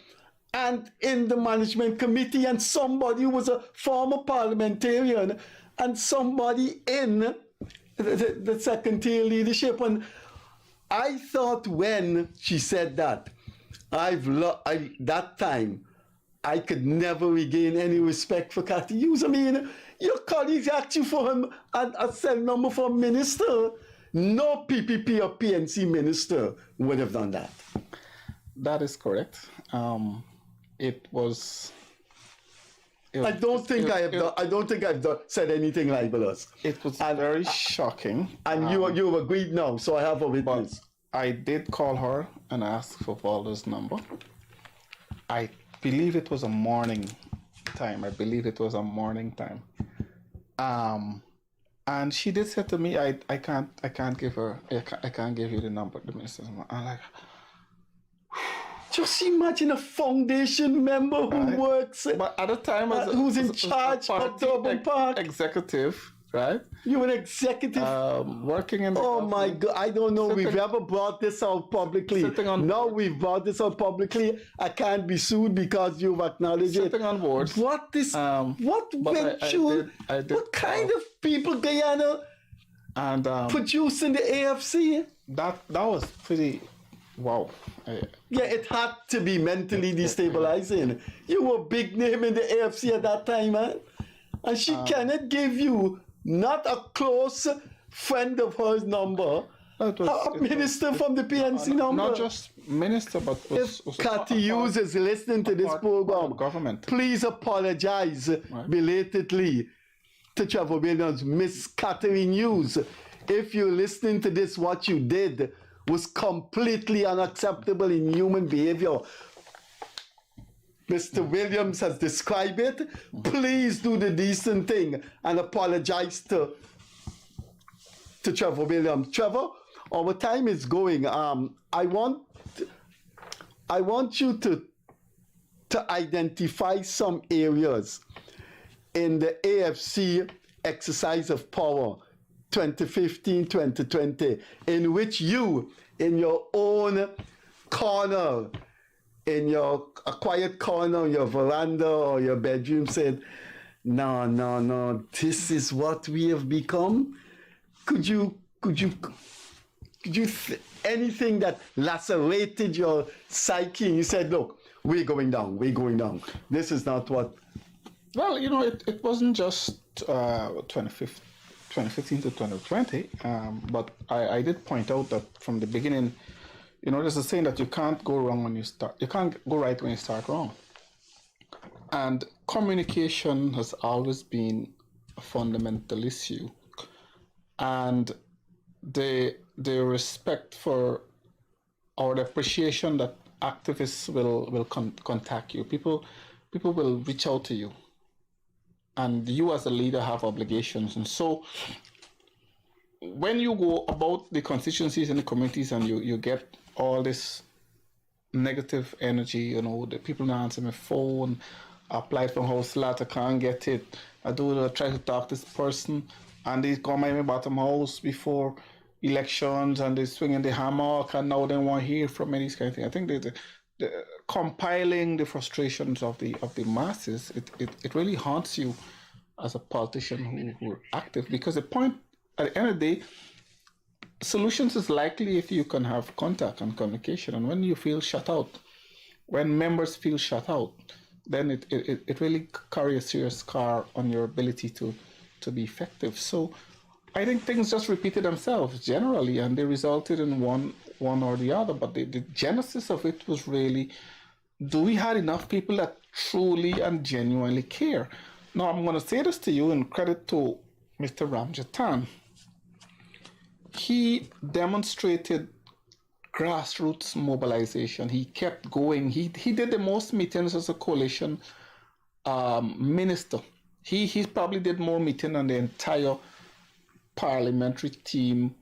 and in the management committee, and somebody who was a former parliamentarian and somebody in the second tier leadership. And I thought when she said that, that time, I could never regain any respect for Cathy Hughes. I mean, your colleagues asked you for a cell number for a minister. No PPP or PNC minister would have done that. That is correct. It was. I don't think I've said anything libelous. It was very shocking. And you have agreed now, so I have a witness. But I did call her and ask for Valder's number. I believe it was a morning time. And she did say to me, I can't give you the number, the minister's number. I'm like, just imagine a foundation member who works, but at the time, who's in charge of Durban Park. Executive, right? You're an executive. Working in the Oh my God, I don't know. We've ever brought this out publicly. Now we've brought this out publicly. I can't be sued because you've acknowledged it. Sitting on boards. What is, what venture, what kind of people Guyana and produce in the AFC? That was pretty, wow. Yeah, it had to be mentally destabilizing. You were a big name in the AFC at that time, man. And she cannot give you not a close friend of hers number, a minister from the PNC number. Not just minister, but if Cathy Hughes is listening to this program, government, please apologize belatedly to Trevor Williams, Miss Catherine Hughes. If you're listening to this, what you did was completely unacceptable in human behavior. Mr. Williams has described it. Please do the decent thing and apologize to Trevor Williams. Trevor, our time is going. I want you to identify some areas in the AFC exercise of power 2015-2020 in which you, in your own corner, in a quiet corner, your veranda or your bedroom, said, no, this is what we have become. Could you anything that lacerated your psyche? You said, look, we're going down. This is not what. Well, it wasn't just 2015 to 2020, but I did point out that from the beginning, there's a saying that you can't go wrong when you start. You can't go right when you start wrong. And communication has always been a fundamental issue. And the respect for, or the appreciation that activists will contact you. People will reach out to you. And you as a leader have obligations. And so when you go about the constituencies and the communities and you get all this negative energy, the people not answer my phone, I applied for house lot, I can't get it, I try to talk to this person, and they come in my bottom house before elections and they swinging the hammer, and now they won't hear from me, these kind of things. I think the compiling the frustrations of the masses, it really haunts you as a politician who are active, because the point at the end of the day, solutions is likely if you can have contact and communication. And when you feel shut out, when members feel shut out, then it really carries a serious scar on your ability to be effective. So I think things just repeated themselves generally, and they resulted in one or the other. But the genesis of it was really, do we have enough people that truly and genuinely care? Now, I'm going to say this to you in credit to Mr. Ramjatan. He demonstrated grassroots mobilization. He kept going. He did the most meetings as a coalition minister. He probably did more meetings than the entire parliamentary team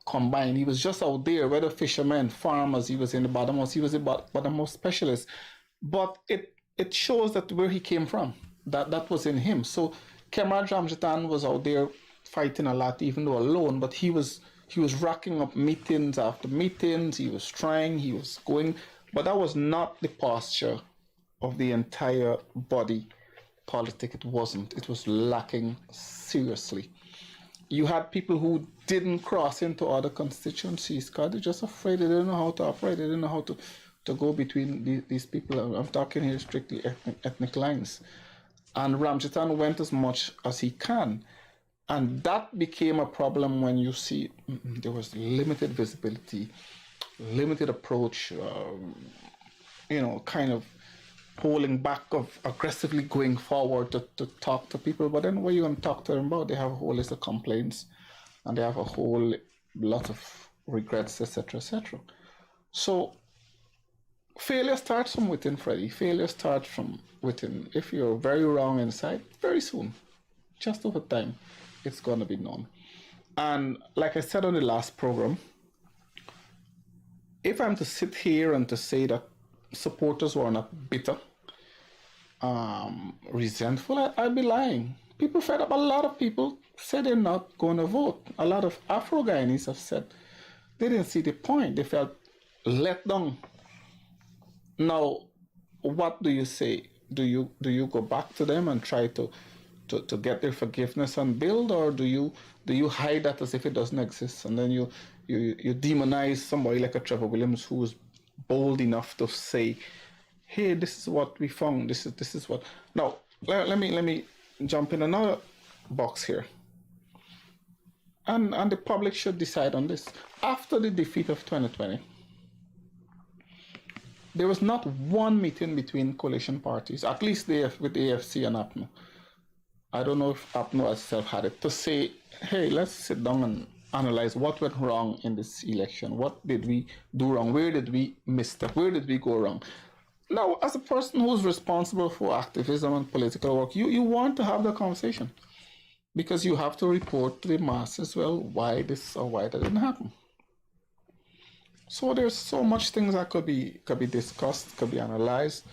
combined. He was just out there, whether fishermen, farmers, he was in the bottom house, he was a bottom house specialist. But it shows that where he came from, that was in him. So Comrade Ramjatan was out there fighting a lot, even though alone, but he was racking up meetings after meetings. He was trying, he was going, but that was not the posture of the entire body politic. It wasn't. It was lacking seriously. You had people who didn't cross into other constituencies because they're just afraid. They didn't know how to operate. They didn't know how to go between these people. I'm talking here strictly ethnic lines. And Ramjatan went as much as he can. And that became a problem when you see there was limited visibility, limited approach, kind of pulling back of aggressively going forward to talk to people. But then what are you going to talk to them about? They have a whole list of complaints and they have a whole lot of regrets, etc., etc. So failure starts from within, Freddie. Failure starts from within. If you're very wrong inside, very soon, just over time, it's going to be known. And like I said on the last program, if I'm to sit here and to say that supporters were not bitter, resentful, I'd be lying. People fed up. A lot of people said they're not going to vote. A lot of Afro-Guyanese have said they didn't see the point. They felt let down. Now, what do you say? Do you go back to them and try to get their forgiveness and build, or do you hide that as if it doesn't exist, and then you demonize somebody like a Trevor Williams who was bold enough to say, hey, this is what we found, this is what. Now let me jump in another box here, and the public should decide on this. After the defeat of 2020, there was not one meeting between coalition parties, at least with the AFC and APNO. I don't know if APNO itself had it, to say, hey, let's sit down and analyze what went wrong in this election. What did we do wrong? Where did we misstep? Where did we go wrong? Now, as a person who's responsible for activism and political work, you want to have the conversation because you have to report to the masses, well, why this or why that didn't happen. So there's so much things that could be discussed, could be analyzed.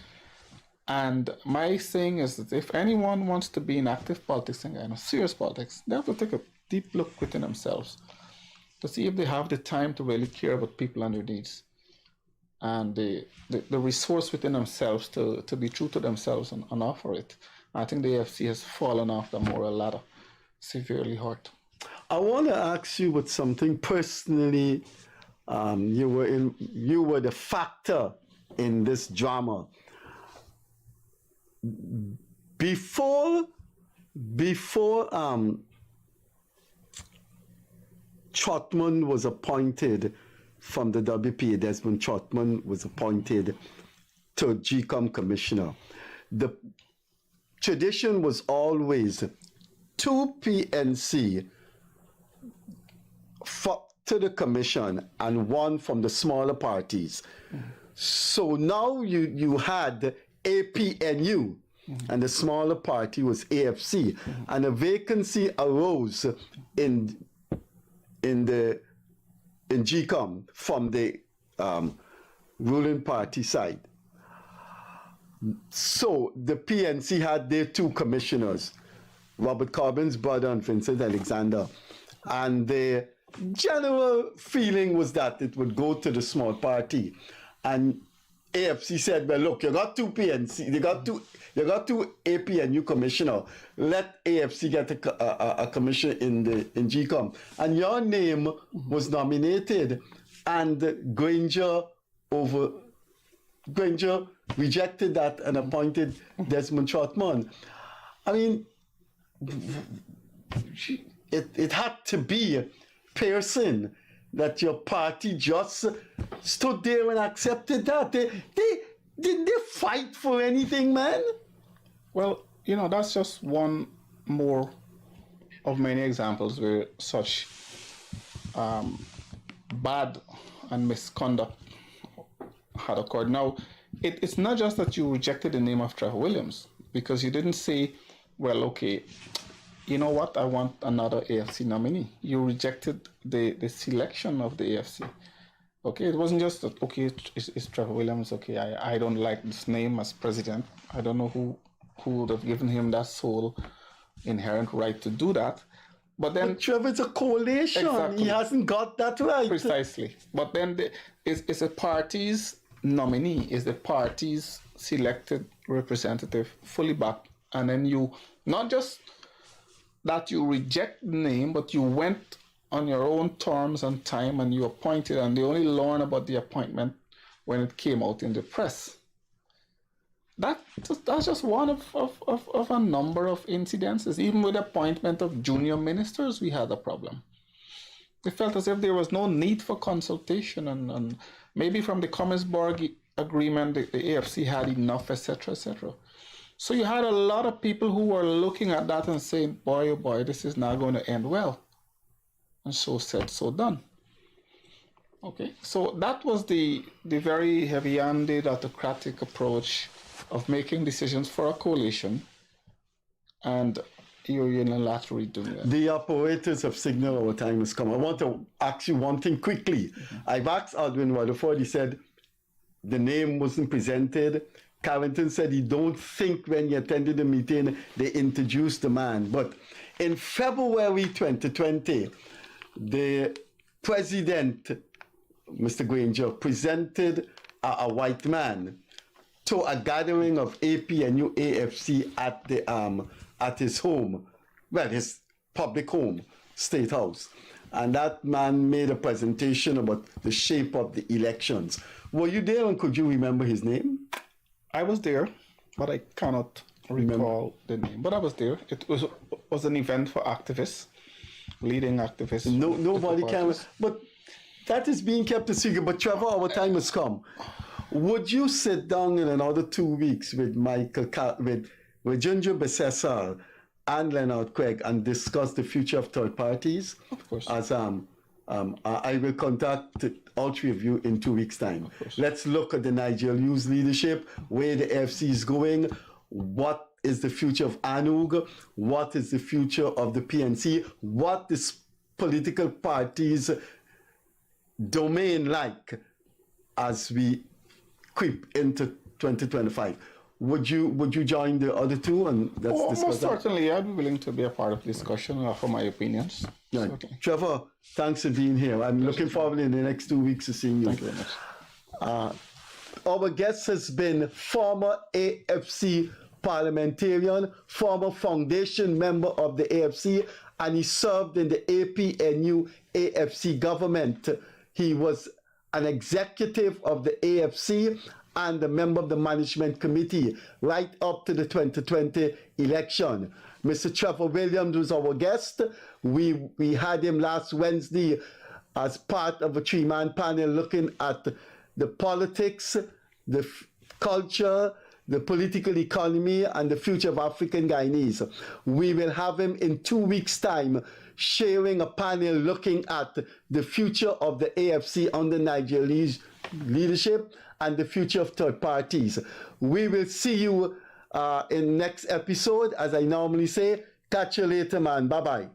And my thing is that if anyone wants to be in active politics and serious politics, they have to take a deep look within themselves to see if they have the time to really care about people and their needs. And the resource within themselves to be true to themselves and offer it. I think the AFC has fallen off the moral ladder, severely hurt. I want to ask you with something personally. You were the factor in this drama. Before Trotman was appointed from the WPA, Desmond Trotman was appointed to GCOM commissioner. The tradition was always 2 PNC to the commission and 1 from the smaller parties. So now you had APNU and the smaller party was AFC, and a vacancy arose in GCOM from the ruling party side. So the PNC had their 2 commissioners, Robert Corbyn's brother and Vincent Alexander, and the general feeling was that it would go to the small party. And AFC said, well, look, you got 2 PNC, you got two APNU commissioner. Let AFC get a commissioner in GCOM. And your name was nominated, and Granger rejected that and appointed Desmond Trotman. I mean, it had to be Pearson that your party just stood there and accepted that. Didn't they fight for anything, man? Well, that's just one more of many examples where such bad and misconduct had occurred. Now, it's not just that you rejected the name of Trevor Williams, because you didn't say, well, okay, you know what, I want another AFC nominee. You rejected the selection of the AFC. Okay, it wasn't just that, okay, it's Trevor Williams, okay, I don't like this name as president. I don't know who would have given him that sole inherent right to do that. But then Trevor's a coalition. Exactly. He hasn't got that right. Precisely. But then it's a party's nominee, is the party's selected representative fully backed. And then you, not just that you reject the name, but you went on your own terms and time and you appointed, and they only learn about the appointment when it came out in the press. That's just one of a number of incidences. Even with the appointment of junior ministers, we had a problem. It felt as if there was no need for consultation, and maybe from the Commersborg agreement, the AFC had enough, etc., etc. So you had a lot of people who were looking at that and saying, boy, oh boy, this is not going to end well. And so said, so done. Okay, so that was the very heavy-handed autocratic approach of making decisions for a coalition, and you're unilaterally doing that. The operators have signaled our time has come. I want to ask you one thing quickly. I've asked Aldwin Rutherford, he said the name wasn't presented. Carrington said he don't think when he attended the meeting they introduced the man. But in February 2020, the president, Mr. Granger, presented a white man to a gathering of APNU AFC at his home, well, his public home, State House. And that man made a presentation about the shape of the elections. Were you there, and could you remember his name? I was there, but I cannot recall the name. But I was there. It was an event for activists, leading activists. Nobody can. But that is being kept a secret. But Trevor, our time has come. Would you sit down in another 2 weeks with with Ginger Besessar and Leonard Craig and discuss the future of third parties? Of course. As I will contact all three of you in 2 weeks' time. Let's look at the Niger Youth leadership, where the AFC is going, what is the future of ANUG, what is the future of the PNC, what is political parties' domain like as we creep into 2025. Would you join the other two and let's discuss most that? certainly, I'd be willing to be a part of the discussion and offer my opinions. Right. Certainly. Trevor, thanks for being here. I'm looking forward in the next 2 weeks to seeing you. Thank you very much. Our guest has been former AFC parliamentarian, former foundation member of the AFC, and he served in the APNU AFC government. He was an executive of the AFC and a member of the management committee right up to the 2020 election. Mr. Trevor Williams was our guest. We had him last Wednesday as part of a three-man panel looking at the politics, the culture, the political economy, and the future of African Guyanese. We will have him in 2 weeks' time sharing a panel looking at the future of the AFC under Nigeria's leadership and the future of third parties. We will see you in next episode. As I normally say, catch you later, man. Bye-bye.